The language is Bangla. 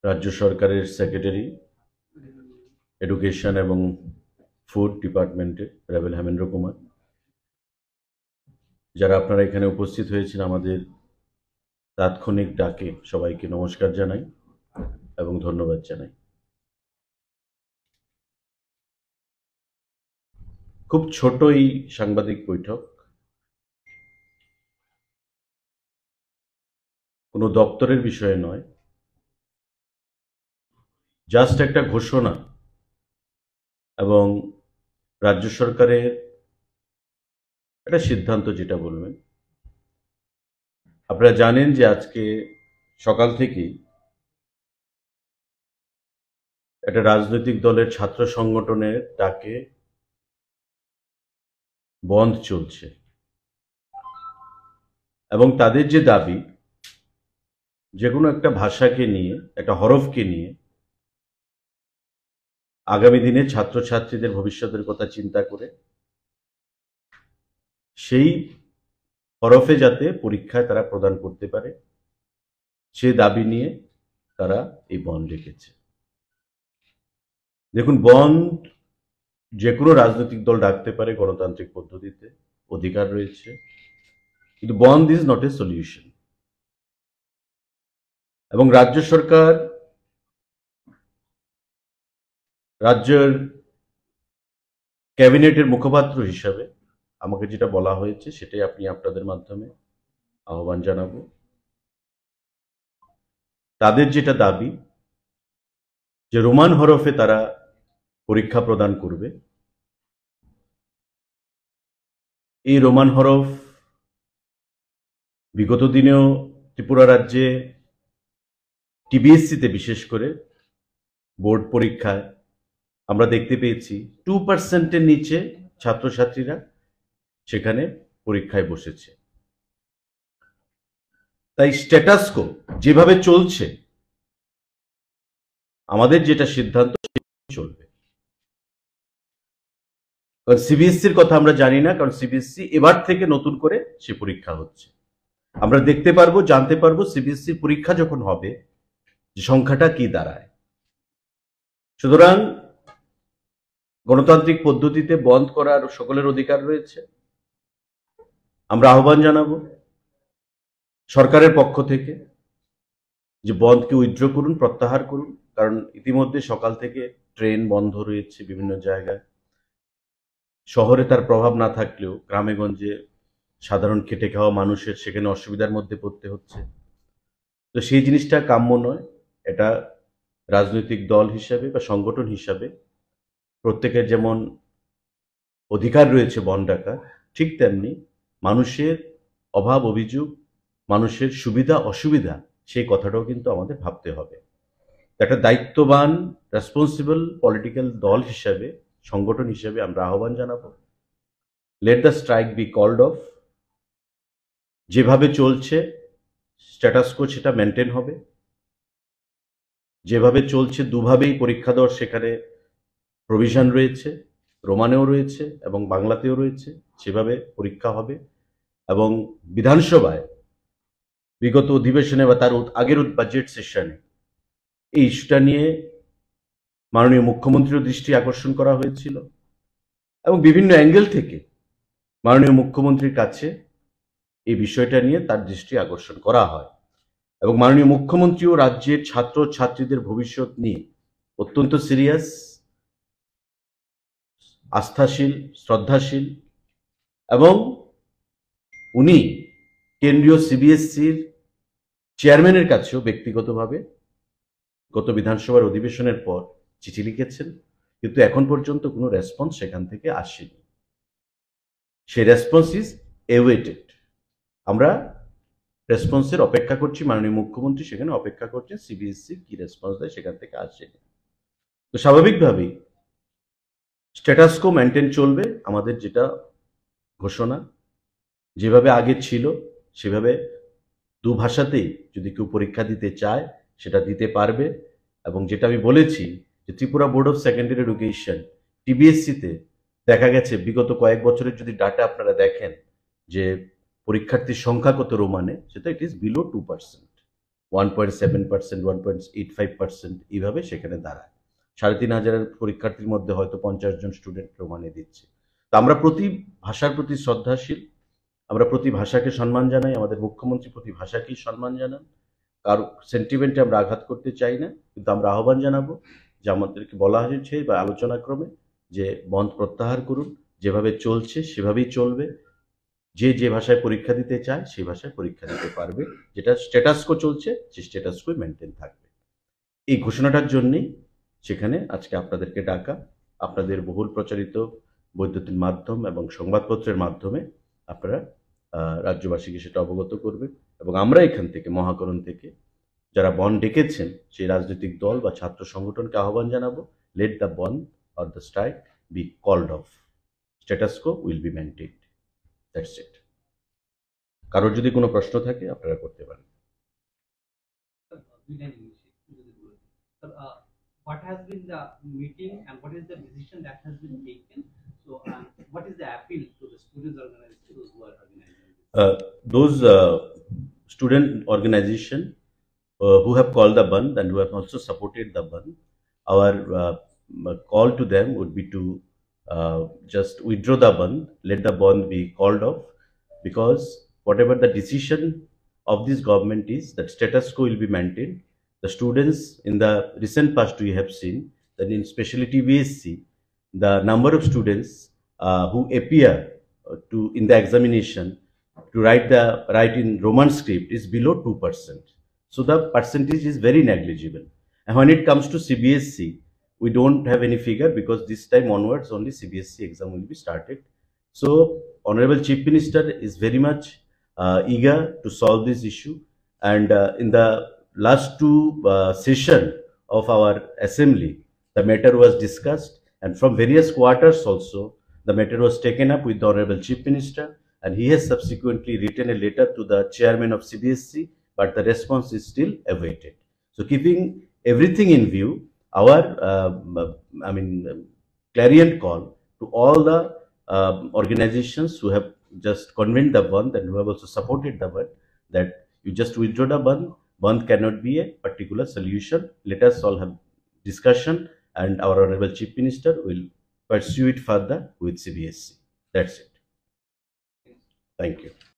রাজ্য সরকারের সেক্রেটারি এডুকেশন এবং ফুড ডিপার্টমেন্টে রাভেল হেমেন্দ্র কুমার, যারা আপনারা এখানে উপস্থিত হয়েছেন আমাদের তাৎক্ষণিক ডাকে, সবাইকে নমস্কার জানাই এবং ধন্যবাদ জানাই। খুব ছোট এই সাংবাদিক বৈঠক, কোনো দপ্তরের বিষয়ে নয়, জাস্ট একটা ঘোষণা এবং রাজ্য সরকারের একটা সিদ্ধান্ত, যেটা বলবেন। আপনারা জানেন যে আজকে সকাল থেকেই একটা রাজনৈতিক দলের ছাত্র সংগঠনের ডাকে বন্ধ চলছে এবং তাদের যে দাবি, যে কোনো একটা ভাষাকে নিয়ে, একটা হরফকে নিয়ে আগামী দিনে ছাত্রছাত্রীদের ভবিষ্যতের কথা চিন্তা করে সেই হরফে যাতে পরীক্ষায় তারা প্রদান করতে পারে, সে দাবি নিয়ে তারা এই বন্ধ রেখেছে। দেখুন, বন্ধ যে কোনো রাজনৈতিক দল ডাকতে পারে, গণতান্ত্রিক পদ্ধতিতে অধিকার রয়েছে, কিন্তু বন্ধ ইজ নট এ সলিউশন। এবং রাজ্য সরকার, রাজ্যের ক্যাবিনেটের মুখপাত্র হিসাবে আমাকে যেটা বলা হয়েছে সেটাই আপনি আপনাদের মাধ্যমে আহ্বান জানাবো। তাদের যেটা দাবি যে রোমান হরফে তারা পরীক্ষা প্রদান করবে, এই রোমান হরফ বিগত দিনেও ত্রিপুরা রাজ্যে টিবিএসসিতে বিশেষ করে বোর্ড পরীক্ষায় আমরা দেখতে পেয়েছি 2%-এর নিচে ছাত্রছাত্রীরা সেখানে পরীক্ষায় বসেছে। তাই স্ট্যাটাসকো যেভাবে চলছে, আমাদের যেটা সিদ্ধান্ত চলবে। কারণ সিবিএসসির কথা আমরা জানি না, কারণ সিবিএসসি এবার থেকে নতুন করে সে পরীক্ষা হচ্ছে। আমরা দেখতে পারবো, জানতে পারবো সিবিএসসির পরীক্ষা যখন হবে যে সংখ্যাটা কি দাঁড়ায়। সুতরাং গণতান্ত্রিক পদ্ধতিতে বন্ধ করার সকলের অধিকার রয়েছে। আমরা আহ্বান জানাবো সরকারের পক্ষ থেকে যে বন্ধকে উইথড্র করুন, প্রত্যাহার করুন। কারণ ইতিমধ্যে সকাল থেকে ট্রেন বন্ধ রয়েছে বিভিন্ন জায়গায়। শহরে তার প্রভাব না থাকলেও গ্রামেগঞ্জে সাধারণ খেটে খাওয়া মানুষের সেখানে অসুবিধার মধ্যে পড়তে হচ্ছে। তো সেই জিনিসটা কাম্য নয়। এটা রাজনৈতিক দল হিসাবে বা সংগঠন হিসাবে প্রত্যেকের যেমন অধিকার রয়েছে বন্ধ ডাকার, ঠিক তেমনি মানুষের অভাব অভিযোগ, মানুষের সুবিধা অসুবিধা, সেই কথাটাও কিন্তু আমাদের ভাবতে হবে। একটা দায়িত্ববান রেসপন্সিবল পলিটিক্যাল দল হিসাবে, সংগঠন হিসাবে আমরা আহ্বান জানাবো, let the strike be called off. যেভাবে চলছে স্ট্যাটাসকো সেটা মেনটেন হবে। যেভাবে চলছে দুভাবেই পরীক্ষা দেওয়ার সেখানে প্রভিশন রয়েছে, রোমানেও রয়েছে এবং বাংলাতেও রয়েছে, সেভাবে পরীক্ষা হবে। এবং বিধানসভায় বিগত অধিবেশনে বা তার আগের বাজেট সেশনে এই ইস্যুটা নিয়ে মাননীয় মুখ্যমন্ত্রীর দৃষ্টি আকর্ষণ করা হয়েছিল এবং বিভিন্ন অ্যাঙ্গেল থেকে মাননীয় মুখ্যমন্ত্রীর কাছে এই বিষয়টা নিয়ে তার দৃষ্টি আকর্ষণ করা হয়। এবং মাননীয় মুখ্যমন্ত্রীও রাজ্যের ছাত্র ছাত্রীদের ভবিষ্যৎ নিয়ে অত্যন্ত সিরিয়াস, আস্থাশীল, শ্রদ্ধাশীল এবং উনি কেন্দ্রীয় সিবিএসসির চেয়ারম্যানের কাছেও ব্যক্তিগতভাবে গত বিধানসভার অধিবেশনের পর চিঠি লিখেছেন, কিন্তু এখন পর্যন্ত কোনো রেসপন্স সেখান থেকে আসেনি। সেই রেসপন্স ইজ এওয়েটেড। আমরা রেসপন্সের অপেক্ষা করছি। মাননীয় মুখ্যমন্ত্রী সেখানে অপেক্ষা করছেন সিবিএসসি কি রেসপন্স দেয়, সেখান থেকে আসেনি। তো স্বাভাবিকভাবেই স্ট্যাটাসকো মেনটেন চলবে। আমাদের যেটা ঘোষণা, যেভাবে আগে ছিল সেভাবে দু ভাষাতেই যদি কেউ পরীক্ষা দিতে চায় সেটা দিতে পারবে। এবং যেটা আমি বলেছি যে Tripura board of secondary education টিবিএসসিতে দেখা গেছে বিগত কয়েক বছরের যদি ডাটা আপনারা দেখেন যে পরীক্ষার্থীর সংখ্যা কত রোমানে, সেটা ইট ইজ বিলো 2%, 1.7%, 1.85% এইভাবে সেখানে দাঁড়ায়। 3,500 পরীক্ষার্থীর মধ্যে হয়তো 50 জন স্টুডেন্ট প্রমাণে দিচ্ছে। তো আমরা প্রতি ভাষার প্রতি শ্রদ্ধাশীল, আমরা প্রতি ভাষাকে সম্মান জানাই, আমাদের মুখ্যমন্ত্রী প্রতি ভাষাকেই সম্মান জানান। কারো সেন্টিমেন্টে আমরা আঘাত করতে চাই না, কিন্তু আমরা আহ্বান জানাবো যে আমাদেরকে বলা হয়েছে বা আলোচনাক্রমে যে বন্ধ প্রত্যাহার করুন, যেভাবে চলছে সেভাবেই চলবে। যে যে ভাষায় পরীক্ষা দিতে চায় সেই ভাষায় পরীক্ষা দিতে পারবে, যেটা স্ট্যাটাসকো চলছে সেই স্ট্যাটাসকোই মেনটেন থাকবে। এই ঘোষণাটার জন্যেই সেখানে আজকে আপনাদেরকে ডাকা। আপনাদের বহুল প্রচারিত বৈদ্যুতিন মাধ্যম এবং সংবাদপত্রের মাধ্যমে আপনারা রাজ্যবাসীকে সেটা অবগত করবেন, এবং আমরা এখান থেকে মহাকরণ থেকে যারা বন্ধ ডেকেছেন সেই রাজনৈতিক দল বা ছাত্র সংগঠনকে আহ্বান জানাবো, let the bandh or the strike be called off, status quo will be maintained. That's it. কারোর যদি কোনো প্রশ্ন থাকে আপনারা করতে পারেন। What has been the meeting and what is the decision that has been taken? So, what is the appeal to the students organization, those who are organizing this? Those student organization who have called the Bandh and who have also supported the Bandh, our call to them would be to just withdraw the Bandh, let the Bandh be called off, because whatever the decision of this government is, that status quo will be maintained. The students in the recent past, we have seen that in specialty BSc, the number of students who appear in the examination to write in Roman script is below 2%. So the percentage is very negligible. And when it comes to CBSC, we don't have any figure, because this time onwards only CBSC exam will be started. So Honorable Chief Minister is very much eager to solve this issue, and in the last two session of our assembly, the matter was discussed, and from various quarters also the matter was taken up with the Honorable Chief Minister, and he has subsequently written a letter to the chairman of CBSC, but the response is still awaited. So keeping everything in view, our clarion call to all the organizations who have just convened the Bandh and who have also supported the Bandh, that you just withdraw the Bandh. Bandh cannot be a particular solution. Let us all have discussion, and our Honorable Chief Minister will pursue it further with CBSC. That's it. Thank you.